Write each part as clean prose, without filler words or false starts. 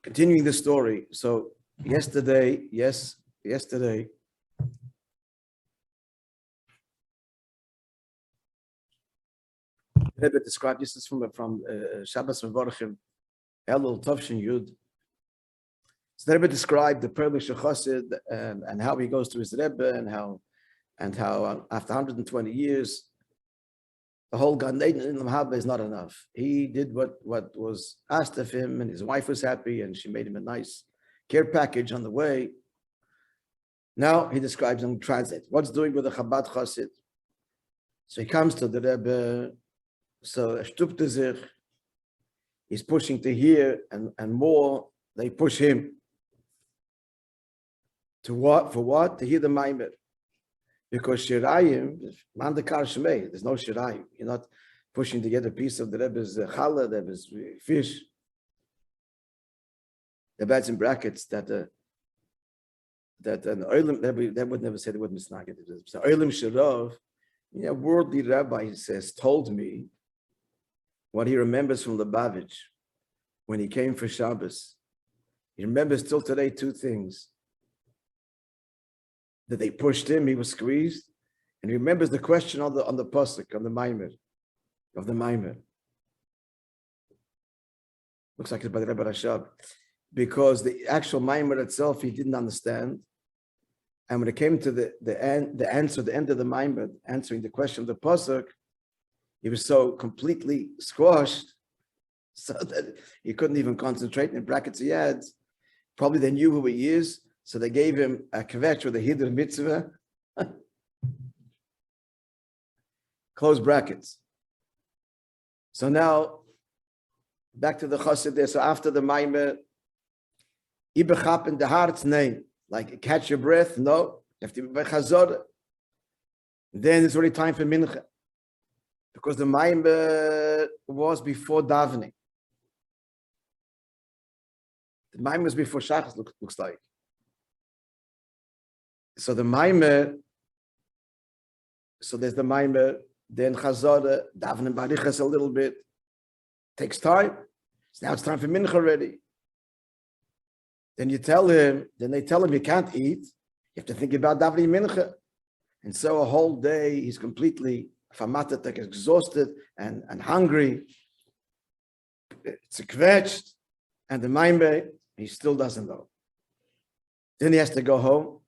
continuing the story. So yesterday, Rebbe described, this is from Shabbos Mevorachim, Elul Tovshin Yud. So the Rebbe described the Perlish Chosid and how he goes to his Rebbe and how after 120 years, the whole Gan Eden in Lamhaba is not enough. He did what was asked of him, and his wife was happy, and she made him a nice care package on the way. Now he describes and translates what's doing with the Chabad Chosid. So he comes to the Rebbe. So he's pushing to hear, and more they push him to what? For what? To hear the Maimer. Because Shirayim, Mandakar Shemei, there's no Shirayim. You're not pushing to get a piece of the Rebbe's challah, the Rebbe's fish. The beds in brackets that an olim, they would never say the word misnagid. So olim shirov, worldly rabbi says, told me what he remembers from Lubavitch when he came for Shabbos. He remembers till today two things. That they pushed him, he was squeezed, and he remembers the question on the pasuk, on the Maimer, of the Maimer. Looks like it's by the Rebbe Rashab, because the actual Maimer itself he didn't understand, and when it came to the end of the Maimer, answering the question of the pasuk, he was so completely squashed, so that he couldn't even concentrate. In brackets he had, probably they knew who he is. So they gave him a kvetch with a hiddur mitzvah. Close brackets. So now, back to the chassid there. So after the maimer, ibechap in the heart's name, like catch your breath. No, you have to be by chazor. Then it's already time for mincha, because the maimer was before davening. The maimer was before shachas. Looks like. So the Maimer, so there's the Maimer, then Chazorah, davening barichas a little bit, takes time. So now it's time for mincha already. Then they tell him you can't eat. You have to think about davening mincha. And so a whole day he's completely famatatek, exhausted and hungry. It's kvetched, and the Maimer, he still doesn't know. Then he has to go home.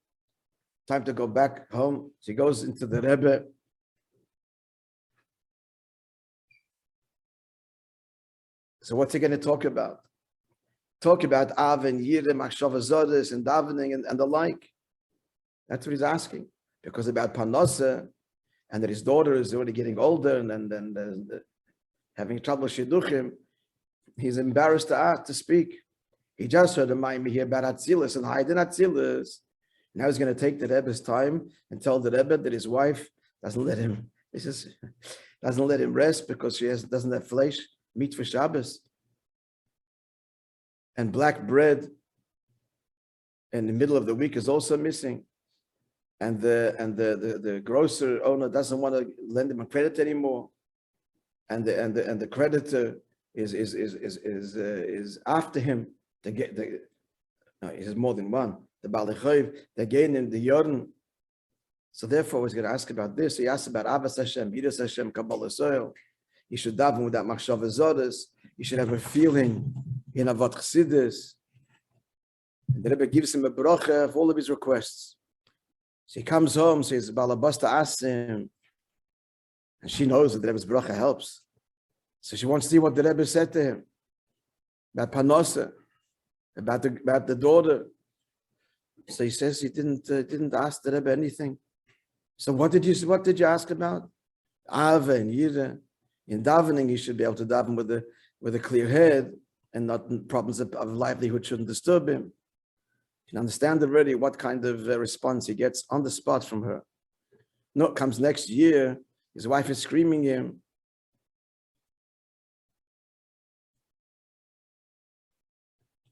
Time to go back home. So he goes into the Rebbe. So what's he going to talk about? Talk about Av and Yireh, Machshava Zodes, and davening and the like. That's what he's asking. Because about Panosa, and that his daughter is already getting older and having trouble shidduchim, he's embarrassed to speak. He just heard a Maimah here about Atzilus and Haydn Atzilus. Now he's going to take the Rebbe's time and tell the Rebbe that his wife doesn't let him rest because she doesn't have flesh, meat for Shabbos. And black bread in the middle of the week is also missing. And the grocer owner doesn't want to lend him a credit anymore. And the creditor is after him to get he has more than one. The Balechayv, they gain in the Yordan. So therefore, he's going to ask about this. He asks about Avas Hashem, Yiras Hashem, Kabbalah Soil. You should daven without Machshava Zodes. You should have a feeling in Avat CHOSID'S. And the Rebbe gives him a bracha of all of his requests. So he comes home, says, Balabasta asks him, and she knows that the Rebbe's bracha helps. So she wants to see what the Rebbe said to him about Panosa, about the daughter. So he says he didn't ask the Rebbe anything. So what did you ask about? Ava and Yireh. In davening, you should be able to daven with a clear head, and not problems of livelihood shouldn't disturb him. You can understand already what kind of response he gets on the spot from her. No, it comes next year. His wife is screaming him.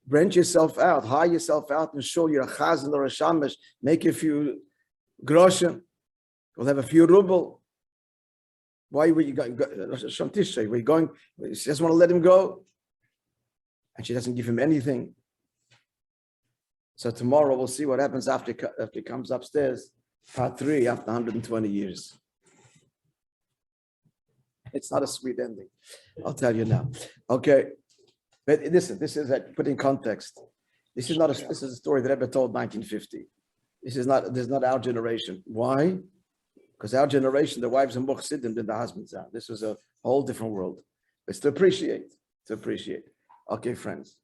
Rent yourself out, hire yourself out, and show you're a chazan or a shamash. Make a few groschen. We'll have a few ruble. Why were you going? Shom Tishrei, were you going? She doesn't want to let him go, and she doesn't give him anything. So tomorrow we'll see what happens after he comes upstairs. Part 3 after 120 years. It's not a sweet ending. I'll tell you now. Okay. But listen, this is put in context. This is a story that Rebbe told 1950. This is not our generation. Why? Because our generation, the wives and Chassidim than the husbands are. This was a whole different world. It's to appreciate. Okay, friends.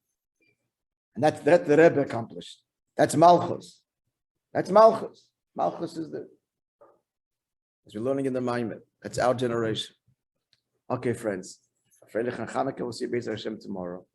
And that the Rebbe accomplished. That's Malchus. Malchus is as we're learning in the Maimed. That's our generation. Okay, friends. Freilich and Chanukah, we'll see you Be'ez Hashem tomorrow.